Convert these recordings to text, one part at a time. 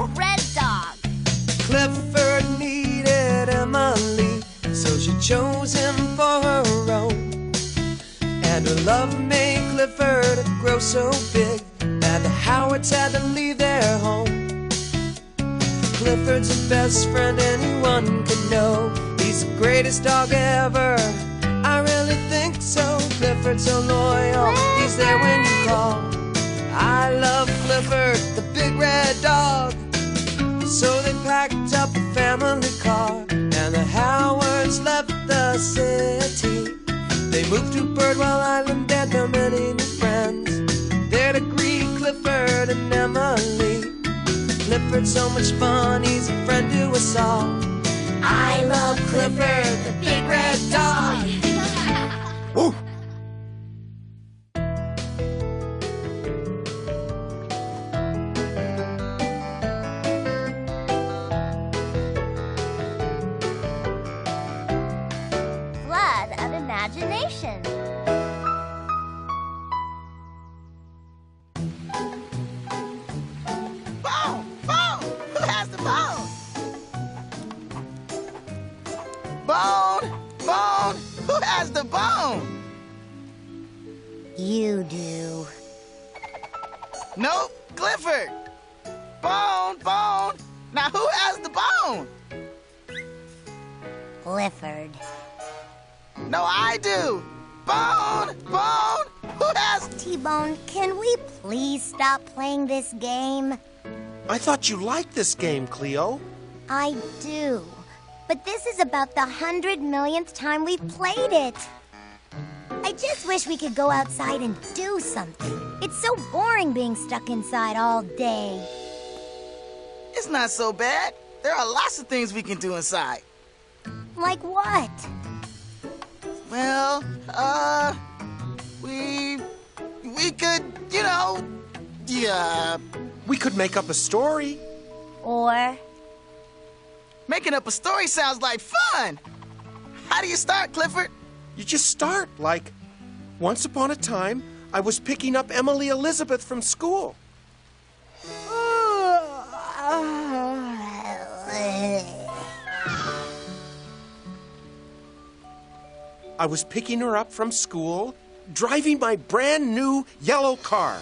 red dog. Clifford needed Emily, so she chose him for her own. And her love made Clifford grow so big that the Howards had to leave their home. Clifford's the best friend anyone could know. He's the greatest dog ever, I really think so. Clifford's so loyal, he's there when you call. I love Clifford, the big red dog. So they packed up a family car, and the Howards left the city. They moved to Bridwell Island, and there many new friends there to greet Clifford and Emily. Clifford's so much fun, he's a friend to us all. I love Clifford, the big red dog. Ooh. Flood of imagination. Bone! Bone! Who has the bone? Bone! Bone! Who has the bone? You do. Nope, Clifford. Bone! Bone! Now who has the bone? Clifford. No, I do. Bone! Bone! Who has... T-Bone, can we please stop playing this game? I thought you liked this game, Cleo. I do. But this is about the 100 millionth time we've played it. I just wish we could go outside and do something. It's so boring being stuck inside all day. It's not so bad. There are lots of things we can do inside. Like what? Well, we could, We could make up a story. Or... making up a story sounds like fun. How do you start, Clifford? You just start, like, once upon a time, I was picking up Emily Elizabeth from school. I was picking her up from school, driving my brand new yellow car.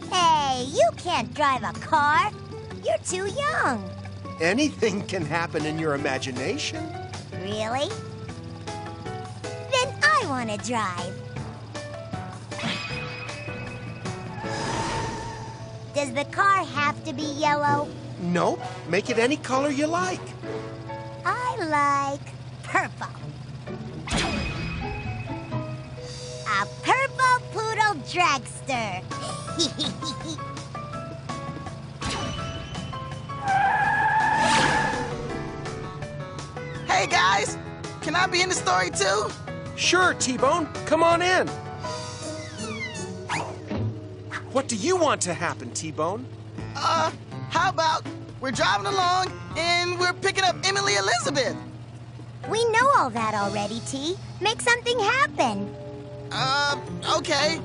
Hey, you can't drive a car. You're too young. Anything can happen in your imagination. Really? Then I want to drive. Does the car have to be yellow? Nope, make it any color you like. I like purple. A purple poodle dragster. Hey, guys, can I be in the story too? Sure, T-Bone, come on in. What do you want to happen, T-Bone? How about we're driving along and we're picking up Emily Elizabeth? We know all that already, T. Make something happen. Okay.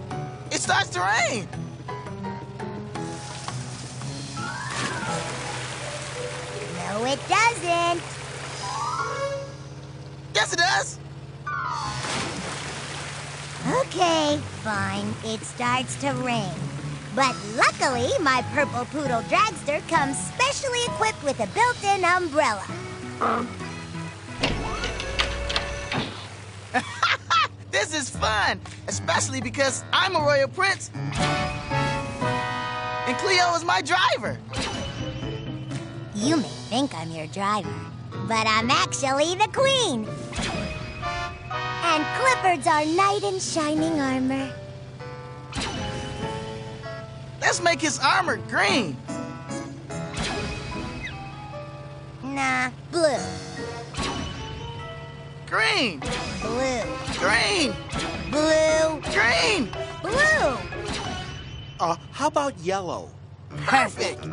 It starts to rain. No, it doesn't. Yes, it does. Okay, fine. It starts to rain. But luckily, my purple poodle dragster comes specially equipped with a built-in umbrella. This is fun, especially because I'm a royal prince and Cleo is my driver. You may think I'm your driver, but I'm actually the queen. And Clifford's our knight in shining armor. Let's make his armor green. Nah, blue. Green. Blue. Green. Blue. Green. Blue. How about yellow? Perfect.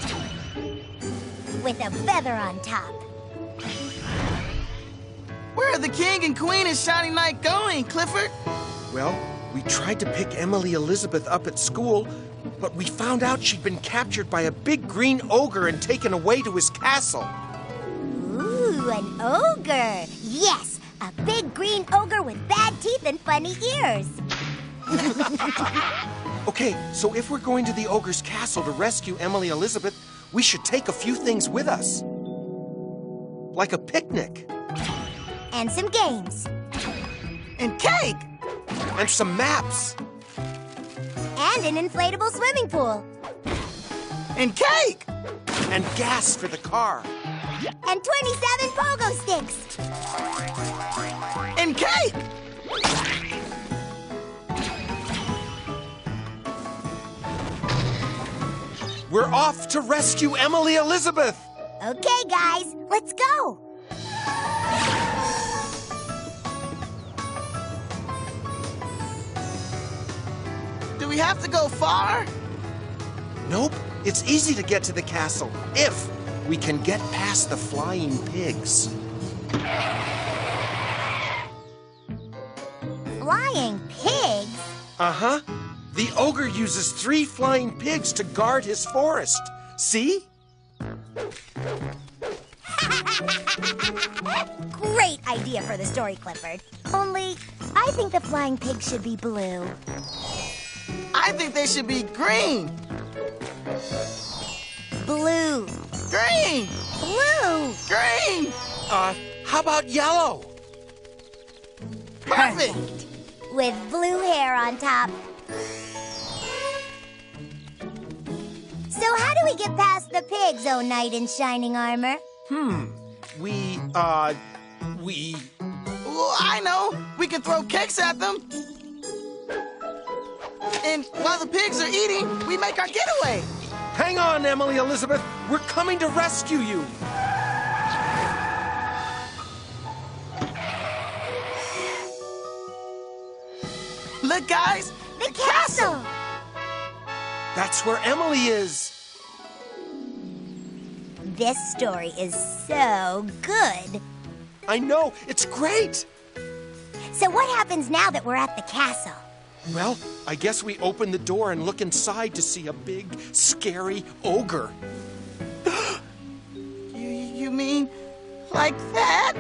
With a feather on top. Where are the king and queen and shining knight going, Clifford? Well, We tried to pick Emily Elizabeth up at school, but we found out she'd been captured by a big green ogre and taken away to his castle. Ooh, an ogre. Yes, a big green ogre with bad teeth and funny ears. Okay, so if we're going to the ogre's castle to rescue Emily Elizabeth, we should take a few things with us. Like a picnic. And some games. And cake! And some maps. And an inflatable swimming pool. And cake! And gas for the car. And 27 pogo sticks. And cake! We're off to rescue Emily Elizabeth. Okay, guys, let's go. Do we have to go far? Nope, it's easy to get to the castle if we can get past the flying pigs. Flying pigs? Uh-huh. The ogre uses 3 flying pigs to guard his forest. See? Great idea for the story, Clifford. Only, I think the flying pigs should be blue. I think they should be green. Blue. Green! Blue. Green! How about yellow? Perfect! With blue hair on top. So how do we get past the pigs, oh knight in shining armor? We... Well, I know. We can throw cakes at them. And while the pigs are eating, we make our getaway. Hang on, Emily Elizabeth. We're coming to rescue you. Look, guys. The castle! That's where Emily is. This story is so good. I know. It's great. So what happens now that we're at the castle? Well, I guess we open the door and look inside to see a big, scary ogre. You mean like that?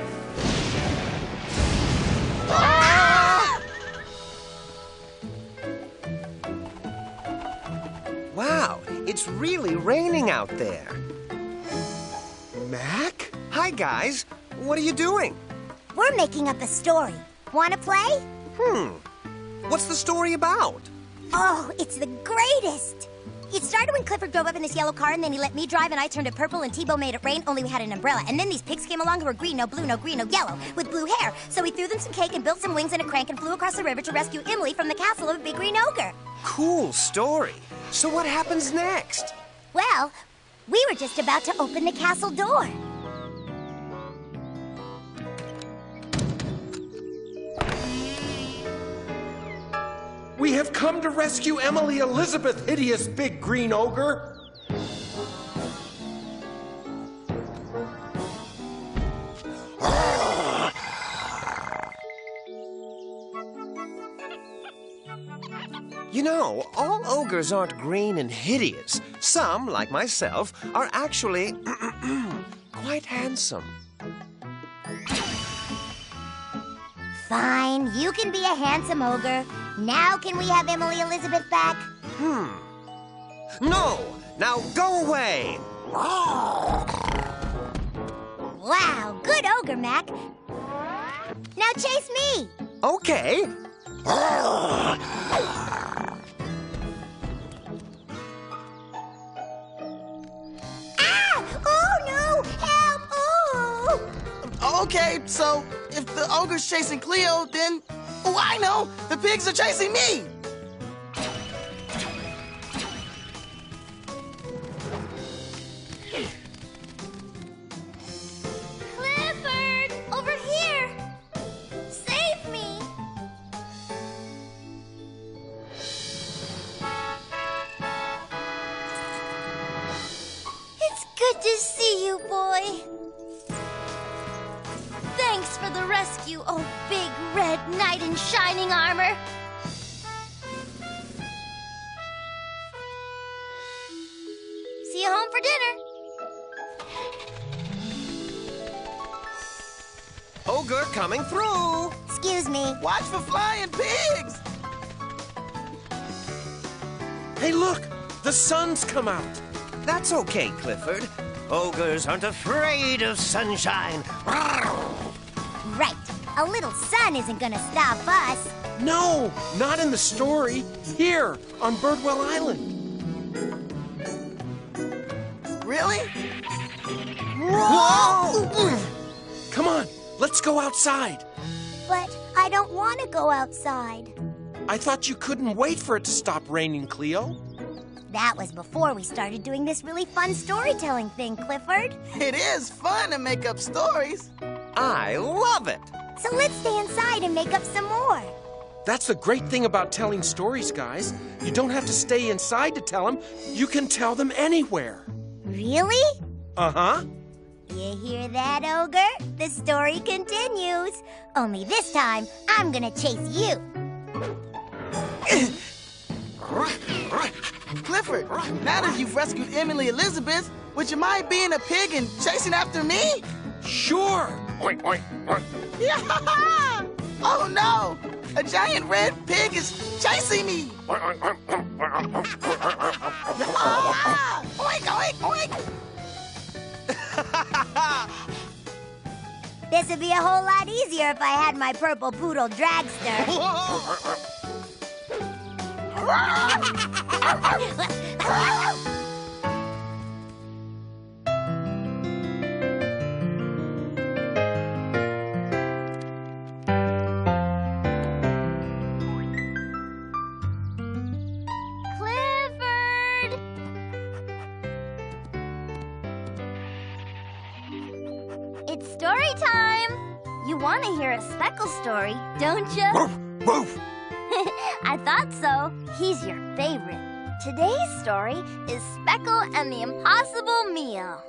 Wow, it's really raining out there. Mac? Hi, guys. What are you doing? We're making up a story. Wanna play? What's the story about? Oh, it's the greatest! It started when Clifford drove up in this yellow car, and then he let me drive, and I turned it purple, and T-Bone made it rain, only we had an umbrella. And then these pigs came along who were green, no blue, no green, no yellow, with blue hair. So we threw them some cake and built some wings and a crank and flew across the river to rescue Emily from the castle of a big green ogre. Cool story. So what happens next? Well, we were just about to open the castle door. We have come to rescue Emily Elizabeth, hideous big green ogre. You know, all ogres aren't green and hideous. Some, like myself, are actually quite handsome. Fine, you can be a handsome ogre. Now can we have Emily Elizabeth back? No! Now go away! Wow, good ogre, Mac. Now chase me! Okay. Oh no! Help! Oh! Okay, so if the ogre's chasing Cleo, then... Oh, I know! The pigs are chasing me! Clifford! Over here! Save me! It's good to see you, boy. Thanks for the rescue, oh big red knight in shining armor. for dinner. Ogre coming through. Excuse me. Watch for flying pigs! Hey, look! The sun's come out. That's okay, Clifford. Ogres aren't afraid of sunshine. Right. A little sun isn't gonna stop us. No, not in the story. Here, on Birdwell Island. Really? Whoa! Come on, let's go outside. But I don't want to go outside. I thought you couldn't wait for it to stop raining, Cleo. That was before we started doing this really fun storytelling thing, Clifford. It is fun to make up stories. I love it. So let's stay inside and make up some more. That's the great thing about telling stories, guys. You don't have to stay inside to tell them. You can tell them anywhere. Really? Uh-huh. You hear that, Ogre? The story continues. Only this time, I'm gonna chase you. Clifford, now that you've rescued Emily Elizabeth, would you mind being a pig and chasing after me? Sure. Oink, oink, oink. Yeah! Oh no! A giant red pig is chasing me! Ah! Oink, oink, oink! This would be a whole lot easier if I had my purple poodle dragster. Clifford! It's story time. You want to hear a Speckle story, don't you? Woof, woof. I thought so. He's your favorite. Today's story is Speckle and the Impossible Meal.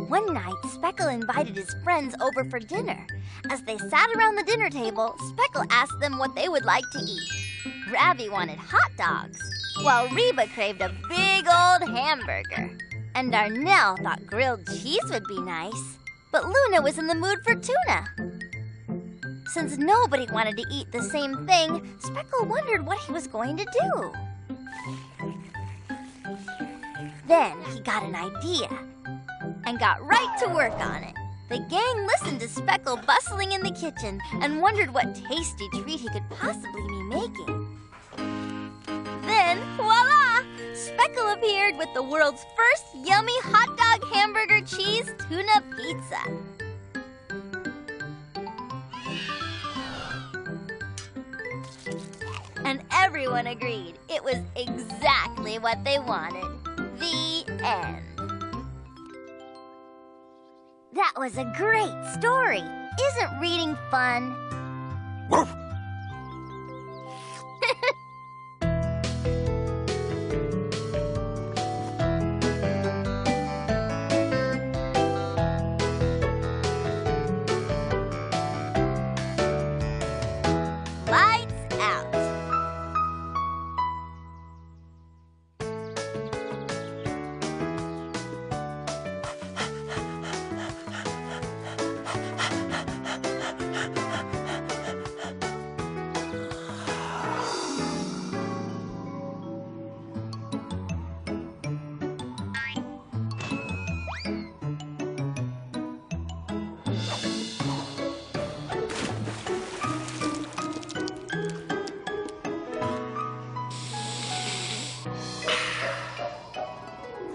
One night, Speckle invited his friends over for dinner. As they sat around the dinner table, Speckle asked them what they would like to eat. Ravi wanted hot dogs, while Reba craved a big old hamburger. And Darnell thought grilled cheese would be nice. But Luna was in the mood for tuna. Since nobody wanted to eat the same thing, Speckle wondered what he was going to do. Then he got an idea and got right to work on it. The gang listened to Speckle bustling in the kitchen and wondered what tasty treat he could possibly be making. Then, voila! Speckle appeared with the world's first yummy hot dog hamburger cheese tuna pizza. And everyone agreed it was exactly what they wanted. The end. That was a great story. Isn't reading fun? Woof. Lights out.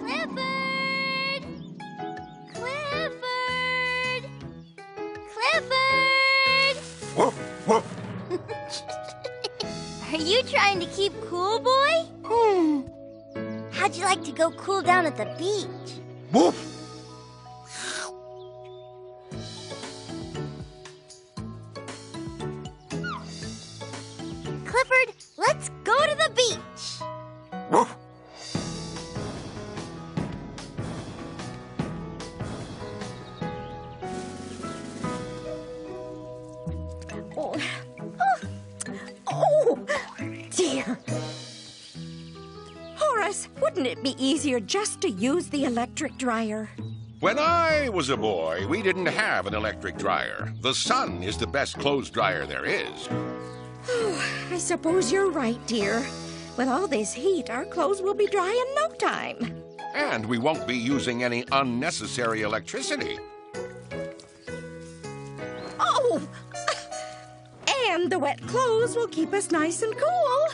Clifford! Clifford! Clifford! Woof, woof. Are you trying to keep cool, boy? How'd you like to go cool down at the beach? Woof. Clifford, let's go to the beach. Woof. Oh, dear. All Horace, wouldn't it be easier just to use the electric dryer? When I was a boy, we didn't have an electric dryer. The sun is the best clothes dryer there is. Oh, I suppose you're right, dear. With all this heat, our clothes will be dry in no time. And we won't be using any unnecessary electricity. Oh! And the wet clothes will keep us nice and cool.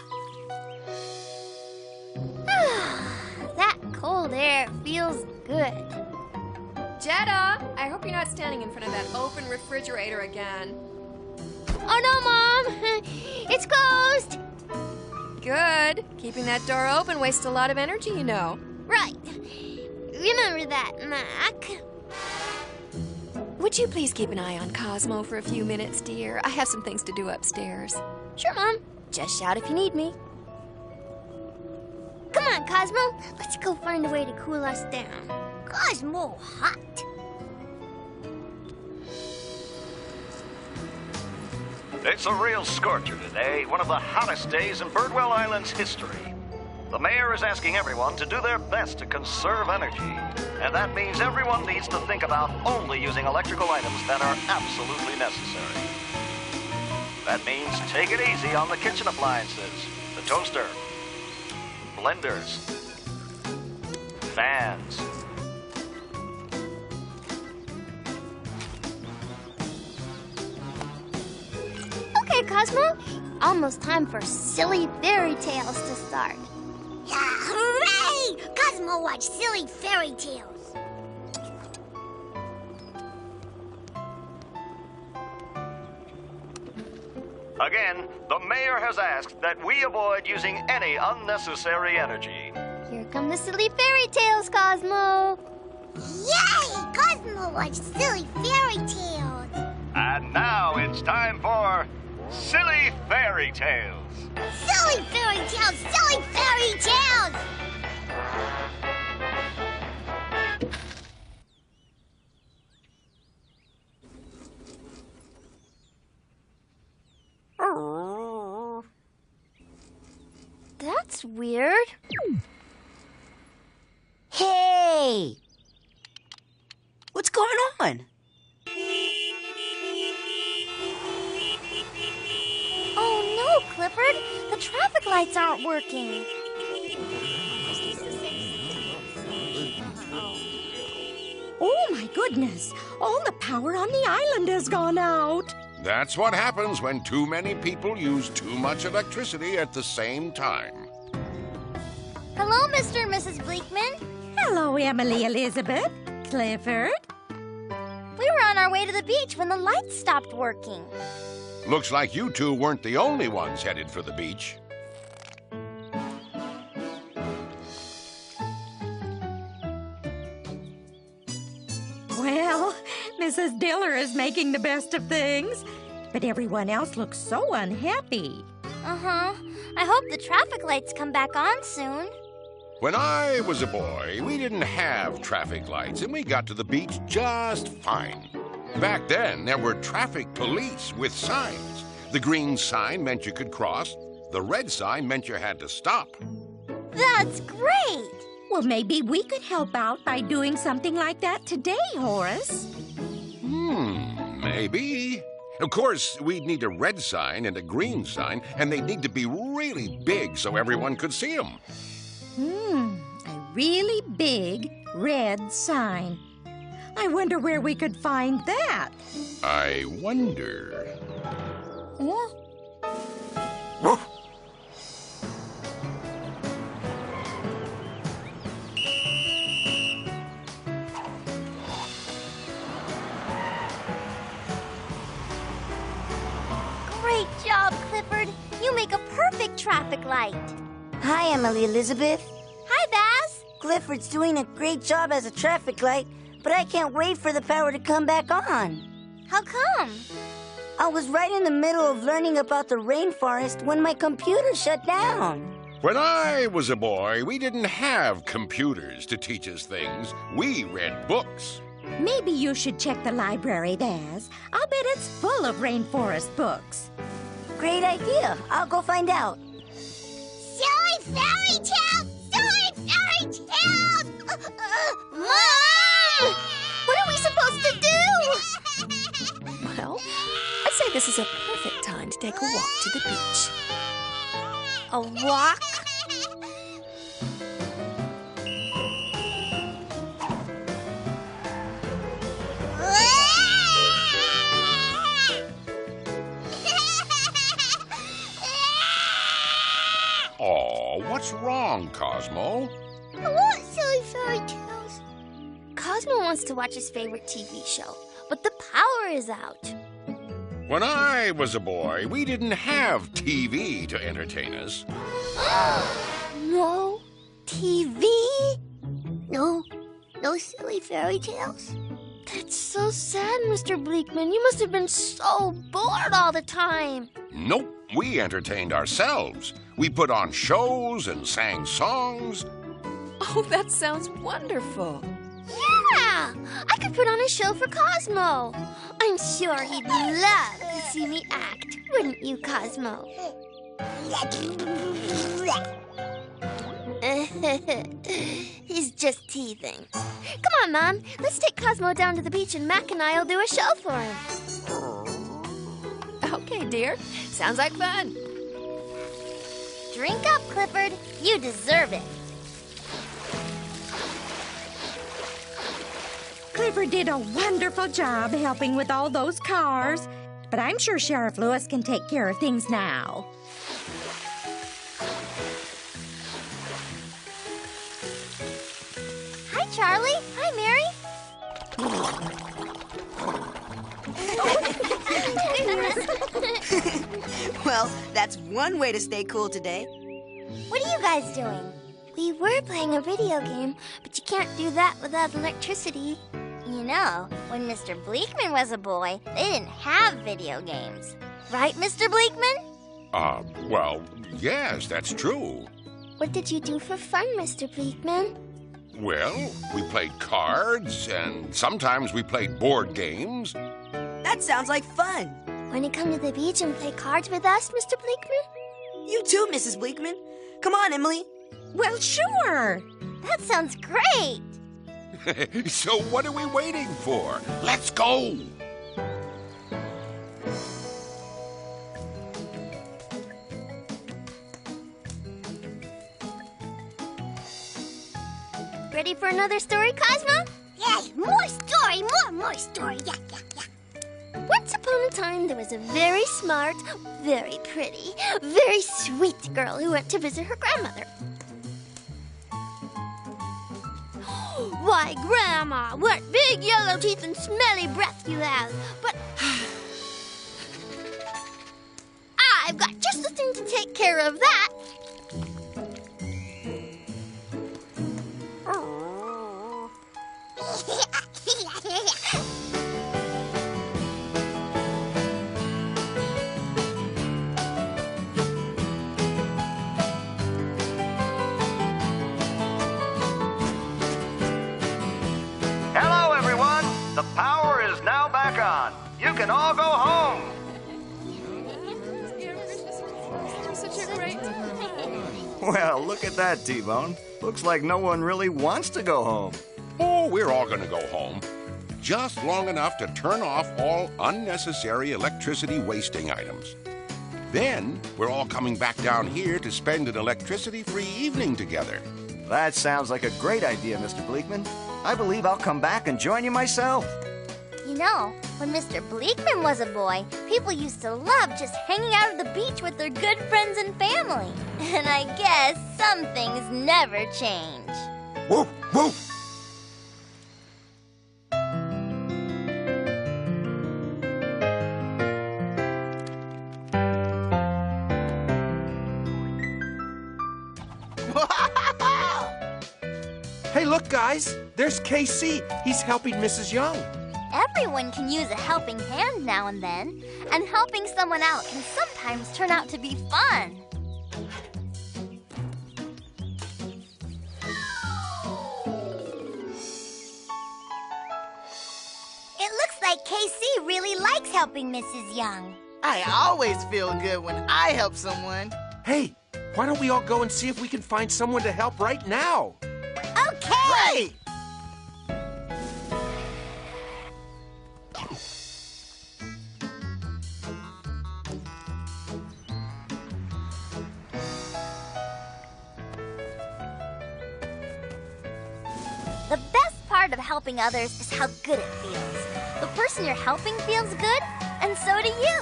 That cold air feels good. Jetta, I hope you're not standing in front of that open refrigerator again. Oh no, Mom! It's closed! Good. Keeping that door open wastes a lot of energy, you know. Right. Remember that, Mac. Would you please keep an eye on Cosmo for a few minutes, dear? I have some things to do upstairs. Sure, Mom. Just shout if you need me. Come on, Cosmo. Let's go find a way to cool us down. Cosmo hot. It's a real scorcher today, one of the hottest days in Bridwell Island's history. The mayor is asking everyone to do their best to conserve energy. And that means everyone needs to think about only using electrical items that are absolutely necessary. That means take it easy on the kitchen appliances, the toaster, blenders, fans. Okay, Cosmo. Almost time for Silly Fairy Tales to start. Hooray! Cosmo watched Silly Fairy Tales. Again, the mayor has asked that we avoid using any unnecessary energy. Here come the Silly Fairy Tales, Cosmo. Yay! Cosmo watched Silly Fairy Tales. And now it's time for Silly Fairy Tales. Silly Fairy Tales! Silly Fairy Tales! That's weird. Hey! What's going on? Oh no, Clifford. The traffic lights aren't working. Oh, my goodness. All the power on the island has gone out. That's what happens when too many people use too much electricity at the same time. Hello, Mr. and Mrs. Bleakman. Hello, Emily Elizabeth. Clifford. We were on our way to the beach when the lights stopped working. Looks like you two weren't the only ones headed for the beach. Well, Mrs. Diller is making the best of things, but everyone else looks so unhappy. Uh-huh. I hope the traffic lights come back on soon. When I was a boy, we didn't have traffic lights, and we got to the beach just fine. Back then, there were traffic police with signs. The green sign meant you could cross. The red sign meant you had to stop. That's great! Well, maybe we could help out by doing something like that today, Horace. Maybe. Of course, we'd need a red sign and a green sign, and they'd need to be really big so everyone could see them. A really big red sign. I wonder where we could find that. I wonder... Oh. Woof. Great job, Clifford. You make a perfect traffic light. Hi, Emily Elizabeth. Hi, Baz. Clifford's doing a great job as a traffic light, but I can't wait for the power to come back on. How come? I was right in the middle of learning about the rainforest when my computer shut down. When I was a boy, we didn't have computers to teach us things. We read books. Maybe you should check the library, Baz. I'll bet it's full of rainforest books. Great idea. I'll go find out. Silly Fairy Tales! Silly This is a perfect time to take a walk to the beach. A walk? Oh, what's wrong, Cosmo? I want silly fairy tales. Cosmo wants to watch his favorite TV show, but the power is out. When I was a boy, we didn't have TV to entertain us. No TV? No silly fairy tales? That's so sad, Mr. Bleakman. You must have been so bored all the time. Nope, we entertained ourselves. We put on shows and sang songs. Oh, that sounds wonderful. Yeah! I could put on a show for Cosmo. I'm sure he'd love to see me act, wouldn't you, Cosmo? He's just teething. Come on, Mom. Let's take Cosmo down to the beach and Mac and I will do a show for him. Okay, dear. Sounds like fun. Drink up, Clifford. You deserve it. Clifford did a wonderful job helping with all those cars, but I'm sure Sheriff Lewis can take care of things now. Hi, Charlie. Hi, Mary. Well, that's one way to stay cool today. What are you guys doing? We were playing a video game, but you can't do that without electricity. You know, when Mr. Bleakman was a boy, they didn't have video games. Right, Mr. Bleakman? Well, yes, that's true. What did you do for fun, Mr. Bleakman? Well, we played cards, and sometimes we played board games. That sounds like fun. Want to come to the beach and play cards with us, Mr. Bleakman? You too, Mrs. Bleakman. Come on, Emily. Well, sure. That sounds great. So what are we waiting for? Let's go! Ready for another story, Cosmo? Yes, more story, more story. Yeah. Once upon a time, there was a very smart, very pretty, very sweet girl who went to visit her grandmother. Why, Grandma, what big yellow teeth and smelly breath you have. But I've got just the thing to take care of that. Hello, everyone. The power is now back on. You can all go home. Well, look at that, T-Bone. Looks like no one really wants to go home. Oh, we're all going to go home. Just long enough to turn off all unnecessary electricity wasting items. Then, we're all coming back down here to spend an electricity-free evening together. That sounds like a great idea, Mr. Bleakman. I believe I'll come back and join you myself. You know, when Mr. Bleakman was a boy, people used to love just hanging out at the beach with their good friends and family. And I guess some things never change. Woof, woof! Hey, look, guys. There's KC. He's helping Mrs. Young. Everyone can use a helping hand now and then, and helping someone out can sometimes turn out to be fun. It looks like KC really likes helping Mrs. Young. I always feel good when I help someone. Hey, why don't we all go and see if we can find someone to help right now? Okay! Great! The best part of helping others is how good it feels. The person you're helping feels good, and so do you.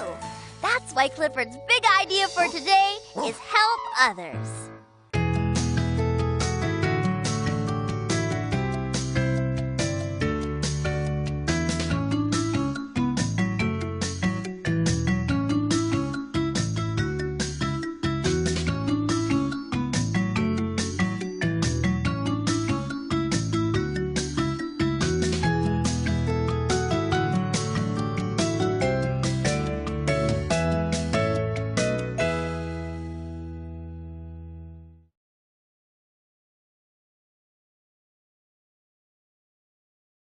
That's why Clifford's big idea for today is help others.